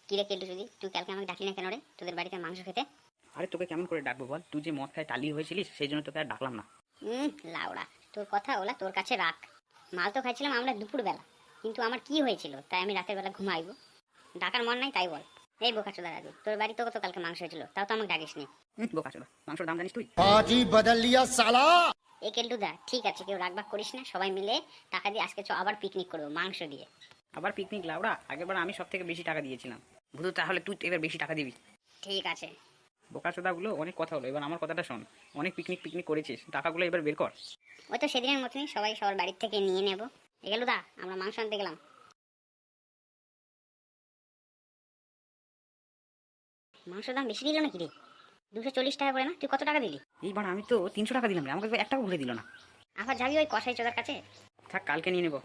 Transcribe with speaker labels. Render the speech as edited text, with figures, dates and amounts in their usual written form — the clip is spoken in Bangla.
Speaker 1: কিরে কেটু যদি তুই কালকে আমাকে ডাকলি না কেন রে তোদের বাড়িতে মাংস খেতে?
Speaker 2: আরে তোকে কেমন করে ডাকবো বল, তুই যে মদ খায় টালি হয়েছিলিস সেই জন্য তোকে আর ডাকলাম না।
Speaker 1: লাউড়া, তোর কথা ওলা তোর কাছে রাখ। মাল তো খাইছিলাম আমরা দুপুরবেলা, কিন্তু আমার কি হয়েছিল তাই আমি রাতের বেলা ঘুমাইবো? ডাকার মন নাই তাই বল। এই বোকাচোদা রাজু, তোর বাড়ি তো কালকে মাংস হয়েছিল, তাও তো আমাকে ডাকিস নি।
Speaker 2: বোকাচোদা, মাংসের দাম জানিস তুই?
Speaker 3: बाजी बदल लिया साला।
Speaker 1: এই কেলটুদা ঠিক আছে, কেউ রাগবাগ করিস না, সবাই মিলে টাকা দিয়ে আজকে আবার পিকনিক করবো মাংস দিয়ে।
Speaker 2: আবার পিকনিক লাউড়া? আগেরবার আমি সব থেকে বেশি টাকা দিয়েছিলাম, বুঝো তাহলে তুই এবার বেশি টাকা দিবি।
Speaker 1: ঠিক আছে।
Speaker 2: বোকাচোদাগুলো অনেক কথা হলো, এবার আমার কথাটা শোন। অনেক পিকনিক পিকনিক করেছিস, টাকাগুলো এবার বের কর।
Speaker 1: ওই তো সেদিনের মতনই সবাই সবার বাড়ির থেকে নিয়ে নেবো। এগুলোদা আমরা মাংস আনতে গেলাম। মাংসের দাম বেশি দিল নাকি রে? 240 টাকা করে না? তুই কত টাকা দিলি?
Speaker 2: এইবার আমি তো 300 টাকা দিলাম রে, আমাকে 1 টাকা ঘুরে দিল না।
Speaker 1: আবার যাবি ওই কসাই চোদার কাছে?
Speaker 2: থাক, কালকে নিয়ে নেবো।